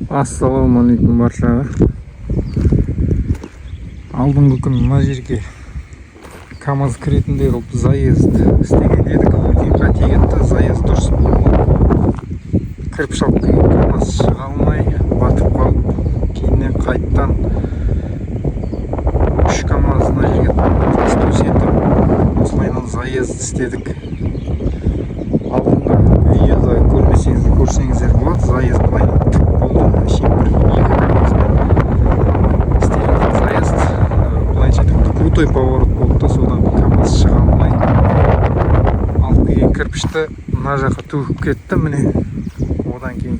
Ассалаумағалейкум баршаға. Алдыңғы күн мына жерге КамАЗ кіретіндей қылып заезд істеген едік. Кейін қате кетті, заезд дұрыс болмады. Кіріп шалып келген КамАЗ шыға алмай батып қалып, кейіннен қайттан 3 КамАЗ мына жерге тас төсетіп, осылайынан заезд істедік. Алдыңғы видеода көрсеңіздер болады, заезд былай тік болды. Крутой поворот болды, содан КамАЗ шыға алмай алып келген кірпішті мына жаққа төгіп кетті. Міне одан кейін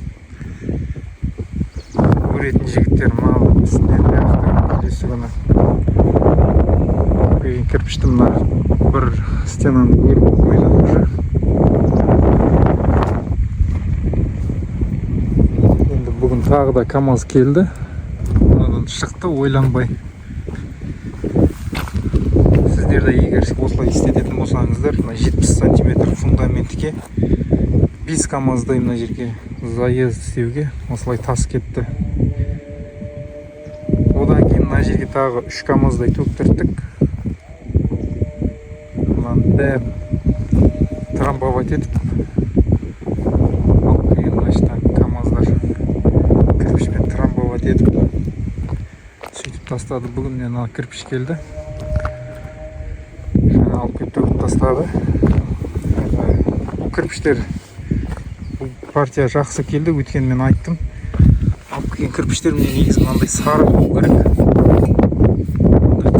өретін жігіттер маған келесі күні алып келген кірпішті мына бір стенаны өріп қойды уже. Енді бүгін тағы да КамАЗ келді, одан шықты ойланбай. Сіздерді егер осылай істететін болсаңыздар, 70 сантиметр фундаментке 5 КамАЗдай мына жерге заезд істеуге осылай тас кетті. Одан кейін мына жерге тағы 3 КамАЗдай төктірттік. Мынаны бәрін трамбовать етіп алып келген мына КамАЗдар кірпішпен трамбовать етіп сөйтіп тастады. Бүгін мына кірпіш келді, алып келіп төгіп тастады. Бұл кірпіштер, бұл партия жақсы келді. Өйткені мен айттым, алып келген кірпіштер мне негізі мынандай сары болу керек.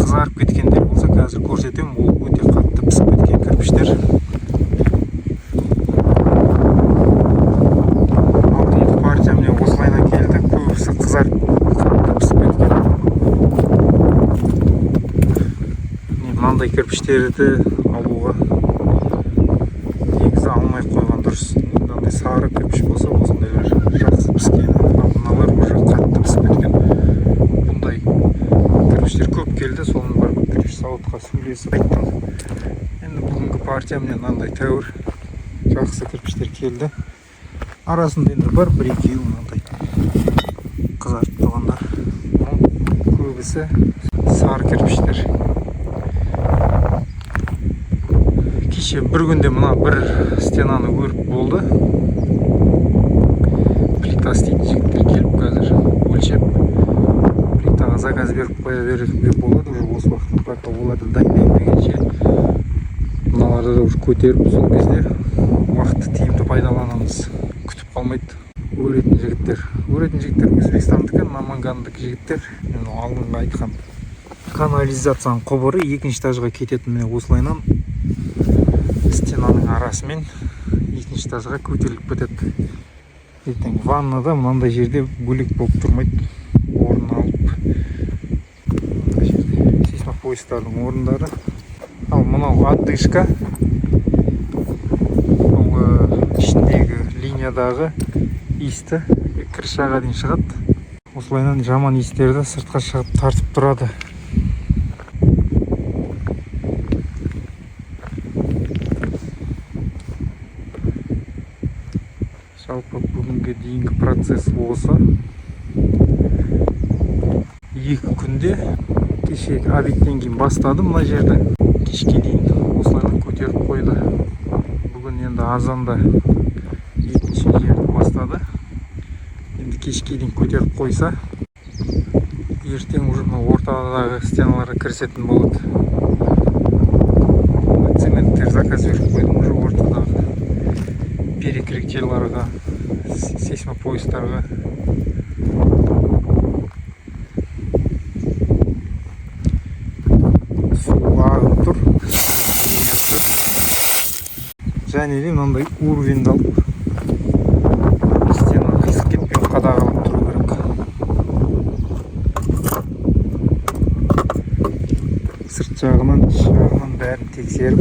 Қызарып кеткендер болса қазір көрсетемін. Ол өте қатты пісіп кеткен кірпіштер. Алдыңғы партия мне осылайынан келді. Көбісі қызарып қатты пісіп кеткен. Мынандай кірпіштерді алуға негізі алмай қойған дұрыс. Мынандай сары кірпіш болса, осындайлар жақсы піскен. Мыналар уже қатты пісіп кеткен. Бұндай кірпіштер көп келді. Соның бар кірпіш зауытқа сөйлесіп айттым. Енді бүгінгі партия міне мынандай тәуір жақсы кірпіштер келді. Арасында енді бір-екеуі мынандай қызарып тұрғандар. Көбісі сары кірпіштер. Кеше бір күнде мына бір стенаны өріп болды. Плита істейтін жігіттер келіп қазір өлшеп плитаға заказ беріп қоя беруге болады. Уже осы уақытта бірақ оларды дайындаймын дегенше мыналарды да уже көтеріп, сол кезде уақытты тиімді пайдаланамыз. Күтіп қалмайды өретін жігіттер. Өретін жігіттер Өзбекстандікі, Намангандық жігіттер. Мен алдыңғы айтқан канализацияның құбыры екінші этажға кететін. Міне осылайынан стенаның арасымен екінші этажға көтеріліп кетеді. Ертең ваннада мынандай жерде бөлек болып тұрмайды. Орын алып, мына жерде сейсмопоястардың орындары. Ал мынау отдышка. Ол ішіндегі линиядағы иісті крышаға дейін шығады. Осылайынан жаман иістерді сыртқа шығып тартып тұрады. Жалпы бүгінгі дейінгі процесс осы. 2 күнде кешегі обедтен кейін бастадым мына жерді. Кешке дейін осылайынан көтеріп қойды. Бүгін енді азанда екінші жерді бастады. Енді кешке дейін көтеріп қойса, ертең уже ортадағы стеналарға кірісетін болады. Цементтер заказ беріп қойдым уже ортадағы перекрестияларға, сейсмопоястарға. Су ағып тұр. Және де мынандай уровеньді алып, стена қисық кетпей қадағалап тұру керек. Сырт жағынан, іш жағынан бәрін тексеріп,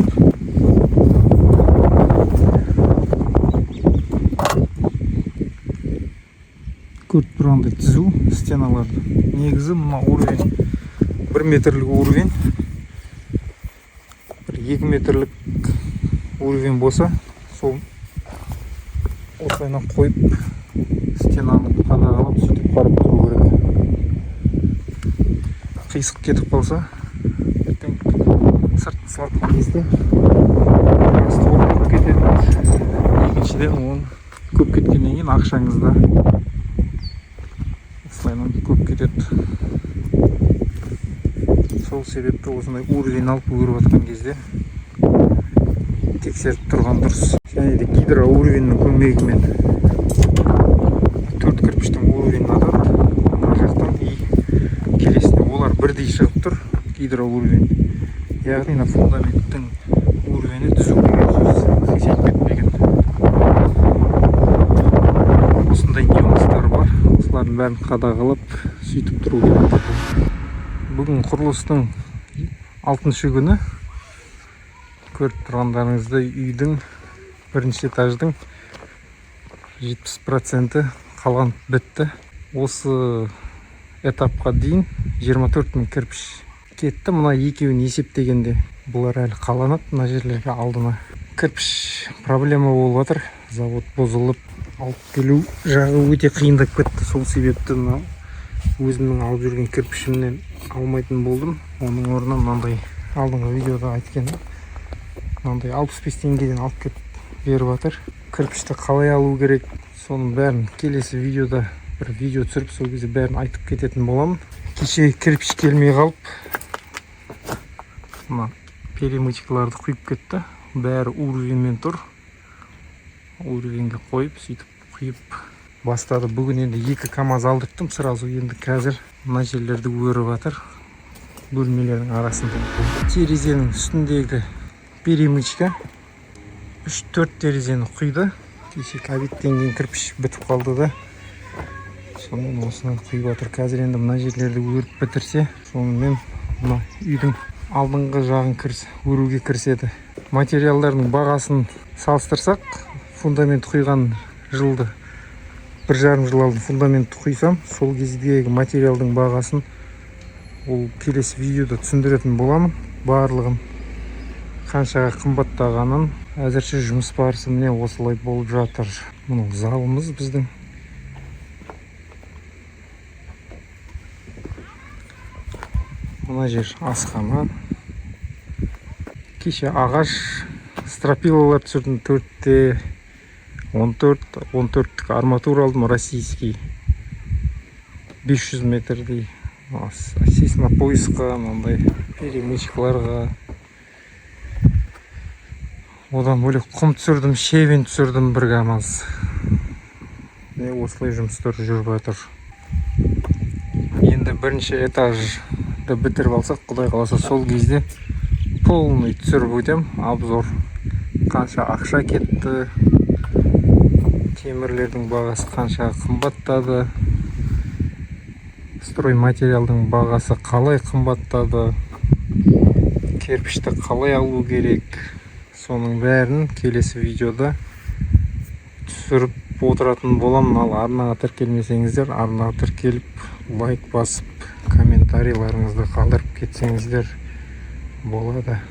көріп тұрғандай түзу стеналарды. Негізі мына уровень 1 метрлік уровень, 2 метрлік уровень болса, сол осылайынан қойып стенаны қадағалап сөйтіп барып тұру керек. Қисық кетіп қалса ертең сырт сылатқан кезде ствол көп кетеді. Екіншіден оны көп кеткеннен кейін ақшаңызда осылайынан көп кетеді. Сол себепті осындай уровень алып өріп жатқан кезде тексеріп тұрған дұрыс. Және де гидроуровеньнің көмегімен төрт кірпіштің уровеньін атады. Мына жақтан и келесіне олар бірдей шығып тұр, гидроуровень. Яғни мына фундаменттің уровені түзу деген сөз, қисайып кетпеген. Осындай нюанстар бар. Осылардың бәрін қадағалап сөйтіп тұру керек. Бүгін құрылыстың 6-шы күні. Көріп тұрғандарыңыздай үйдің бірінші этаждың 70% қалған бітті. Осы этапқа дейін 24 000 кірпіш кетті. Мына екеуін есептегенде бұлар әлі қаланады. Мына жерлерге алдына кірпіш проблема болып жатыр. Завод бұзылып алып келу жағы өте қиындап кетті. Сол себепті өзімнің алып жүрген кірпішімнен алмайтын болдым. Оның орнына мынандай алдыңғы видеода айтқаным, мынандай 65 теңгеден алып кетіп беріп жатыр. Кірпішті қалай алу керек, соның бәрін келесі видеода бір видео түсіріп, сол кезде бәрін айтып кететін боламын. Кеше кірпіш келмей қалып, мына перемычкаларды құйып кетті. Бәрі уровеньмен тұр. Уровеньге қойып, сөйтіп құйып бастады. Бүгін енді 2 КамАЗ алдырттым. Сразу енді қазір мына жерлерді өріп жатыр. Бөлмелердің арасында. Терезенің үстіндегі перемычка 3-4 терезені құйды. Кеше ковидтен кейін кірпіш бітіп қалды да. Сонымен осыны құйып жатыр. Қазір енді мына жерлерді өріп бітірсе, сонымен мына үйдің алдыңғы жағын өруге кіріседі. Материалдардың бағасын салыстырсақ, фундамент құйған жылды 1,5 жыл алдын фундаментті құйсам, сол кездегі материалдың бағасын ол келесі видеода түсіндіретін боламын. Барлығын қаншаға қымбаттағанын. Әзірше жұмыс барысы міне осылай болып жатыр. Мұның залымыз біздің. Мына жер асхана. Кеше ағаш стропилалар түсірдім. 4-те 14 арматура алдым, российский. 500 метрдей. Сейсмопоисқа, мынандай перемычкаларға. Одан бөлек құм түсірдім, шевен түсірдім, бір КамАЗ. Осылай жұмыстар жүріп жатыр. Енді бірінші этажды бітіріп алсақ, құдай қаласа сол кезде полный түсіріп өтем. Обзор. Қанша ақша кетті, темірлердің бағасы қанша қымбаттады, строй материалдың бағасы қалай қымбаттады, кірпішті қалай алу керек, соның бәрін келесі видеода түсіріп отыратын боламын. Ал арнаға тіркелмесеңіздер, арнаға тіркеліп, лайк басып, комментарийларыңызды қалдырып кетсеңіздер болады.